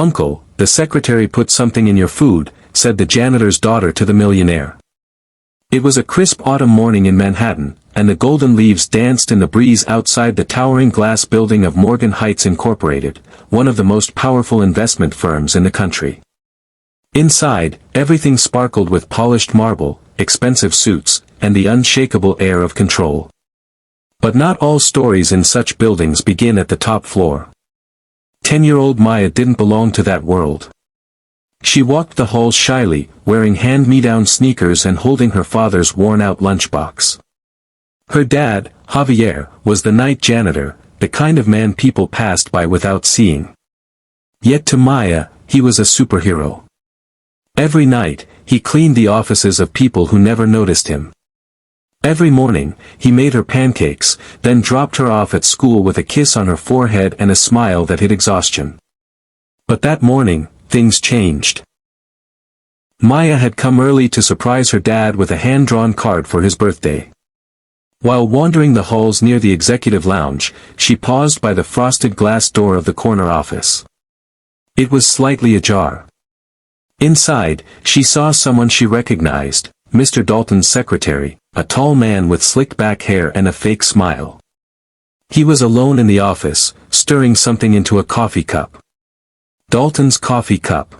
"Uncle, the secretary put something in your food," said the janitor's daughter to the millionaire. It was a crisp autumn morning in Manhattan, and the golden leaves danced in the breeze outside the towering glass building of Morgan Heights Incorporated, one of the most powerful investment firms in the country. Inside, everything sparkled with polished marble, expensive suits, and the unshakable air of control. But not all stories in such buildings begin at the top floor. 10-year-old Maya didn't belong to that world. She walked the halls shyly, wearing hand-me-down sneakers and holding her father's worn-out lunchbox. Her dad, Javier, was the night janitor, the kind of man people passed by without seeing. Yet to Maya, he was a superhero. Every night, he cleaned the offices of people who never noticed him. Every morning, he made her pancakes, then dropped her off at school with a kiss on her forehead and a smile that hid exhaustion. But that morning, things changed. Maya had come early to surprise her dad with a hand-drawn card for his birthday. While wandering the halls near the executive lounge, she paused by the frosted glass door of the corner office. It was slightly ajar. Inside, she saw someone she recognized, Mr. Dalton's secretary, a tall man with slicked-back hair and a fake smile. He was alone in the office, stirring something into a coffee cup. Dalton's coffee cup.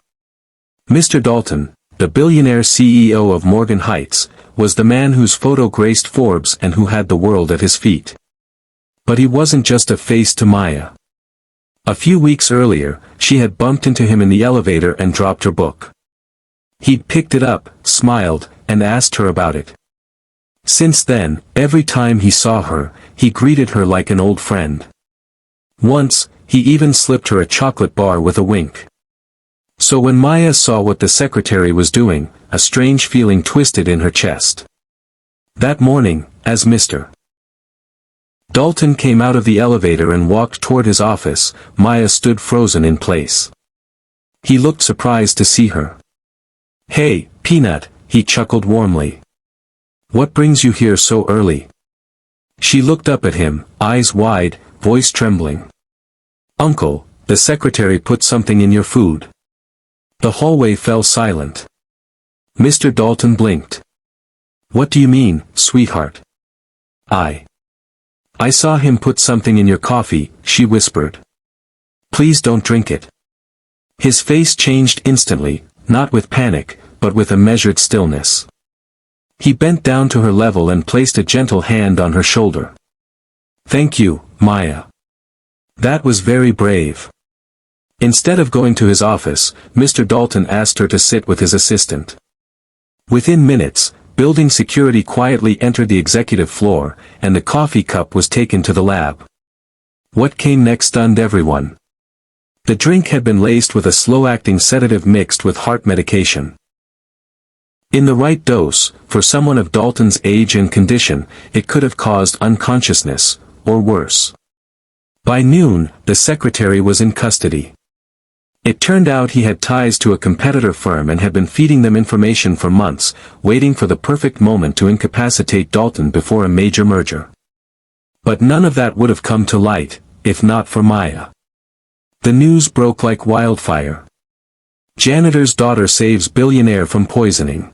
Mr. Dalton, the billionaire CEO of Morgan Heights, was the man whose photo graced Forbes and who had the world at his feet. But he wasn't just a face to Maya. A few weeks earlier, she had bumped into him in the elevator and dropped her book. He'd picked it up, smiled, and asked her about it. Since then, every time he saw her, he greeted her like an old friend. Once, he even slipped her a chocolate bar with a wink. So when Maya saw what the secretary was doing, a strange feeling twisted in her chest. That morning, as Mr. Dalton came out of the elevator and walked toward his office, Maya stood frozen in place. He looked surprised to see her. "Hey, Peanut," he chuckled warmly. "What brings you here so early?" She looked up at him, eyes wide, voice trembling. "Uncle, the secretary put something in your food." The hallway fell silent. Mr. Dalton blinked. "What do you mean, sweetheart?" I saw him put something in your coffee," she whispered. "Please don't drink it." His face changed instantly, not with panic, but with a measured stillness. He bent down to her level and placed a gentle hand on her shoulder. "Thank you, Maya. That was very brave." Instead of going to his office, Mr. Dalton asked her to sit with his assistant. Within minutes, building security quietly entered the executive floor, and the coffee cup was taken to the lab. What came next stunned everyone. The drink had been laced with a slow-acting sedative mixed with heart medication. In the right dose, for someone of Dalton's age and condition, it could have caused unconsciousness, or worse. By noon, the secretary was in custody. It turned out he had ties to a competitor firm and had been feeding them information for months, waiting for the perfect moment to incapacitate Dalton before a major merger. But none of that would have come to light, if not for Maya. The news broke like wildfire. Janitor's daughter saves billionaire from poisoning.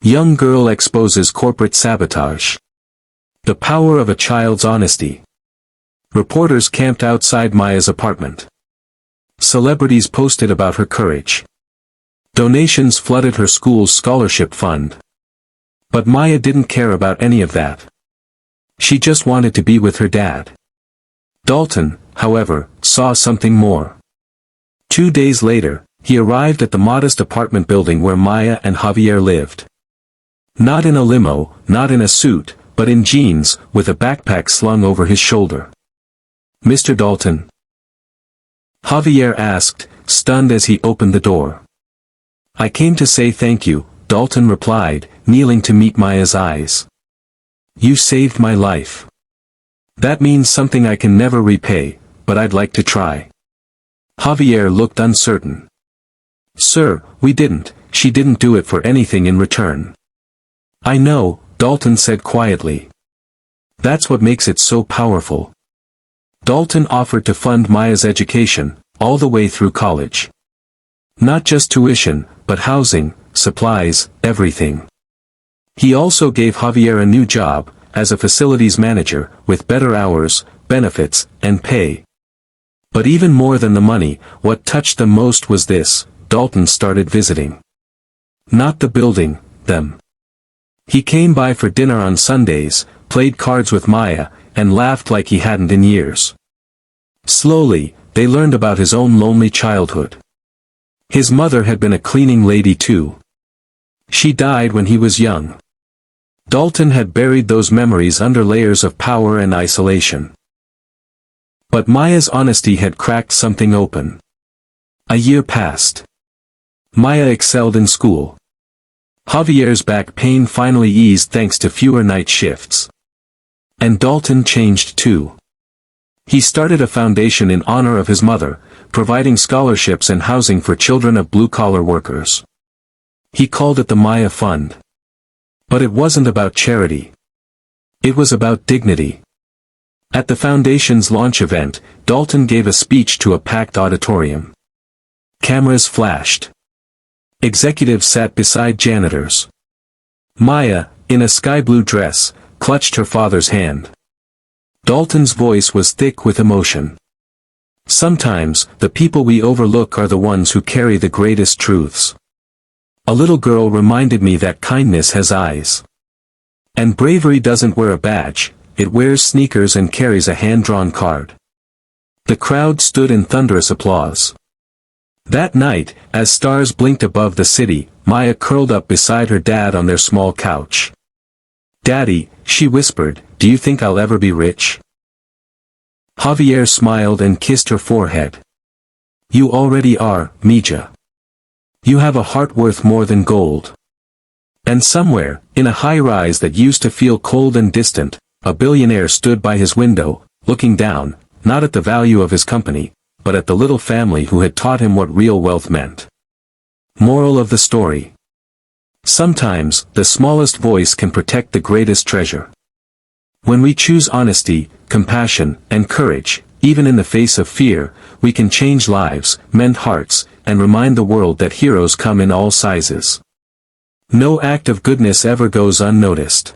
Young girl exposes corporate sabotage. The power of a child's honesty. Reporters camped outside Maya's apartment. Celebrities posted about her courage. Donations flooded her school's scholarship fund. But Maya didn't care about any of that. She just wanted to be with her dad. Dalton, however, saw something more. 2 days later, he arrived at the modest apartment building where Maya and Javier lived. Not in a limo, not in a suit, but in jeans, with a backpack slung over his shoulder. "Mr. Dalton?" Javier asked, stunned as he opened the door. "I came to say thank you," Dalton replied, kneeling to meet Maya's eyes. "You saved my life. That means something I can never repay, but I'd like to try." Javier looked uncertain. "Sir, she didn't do it for anything in return." "I know," Dalton said quietly. "That's what makes it so powerful." Dalton offered to fund Maya's education, all the way through college. Not just tuition, but housing, supplies, everything. He also gave Javier a new job, as a facilities manager, with better hours, benefits, and pay. But even more than the money, what touched them most was this: Dalton started visiting. Not the building, them. He came by for dinner on Sundays, played cards with Maya, and laughed like he hadn't in years. Slowly, they learned about his own lonely childhood. His mother had been a cleaning lady too. She died when he was young. Dalton had buried those memories under layers of power and isolation. But Maya's honesty had cracked something open. A year passed. Maya excelled in school. Javier's back pain finally eased thanks to fewer night shifts. And Dalton changed too. He started a foundation in honor of his mother, providing scholarships and housing for children of blue-collar workers. He called it the Maya Fund. But it wasn't about charity. It was about dignity. At the foundation's launch event, Dalton gave a speech to a packed auditorium. Cameras flashed. Executives sat beside janitors. Maya, in a sky-blue dress, clutched her father's hand. Dalton's voice was thick with emotion. Sometimes, the people we overlook are the ones who carry the greatest truths. A little girl reminded me that kindness has eyes. And bravery doesn't wear a badge, it wears sneakers and carries a hand-drawn card. The crowd stood in thunderous applause. That night, as stars blinked above the city, Maya curled up beside her dad on their small couch. "Daddy," she whispered, "do you think I'll ever be rich?" Javier smiled and kissed her forehead. "You already are, Mija. You have a heart worth more than gold." And somewhere, in a high-rise that used to feel cold and distant, a billionaire stood by his window, looking down, not at the value of his company, but at the little family who had taught him what real wealth meant. Moral of the story: sometimes, the smallest voice can protect the greatest treasure. When we choose honesty, compassion, and courage, even in the face of fear, we can change lives, mend hearts, and remind the world that heroes come in all sizes. No act of goodness ever goes unnoticed.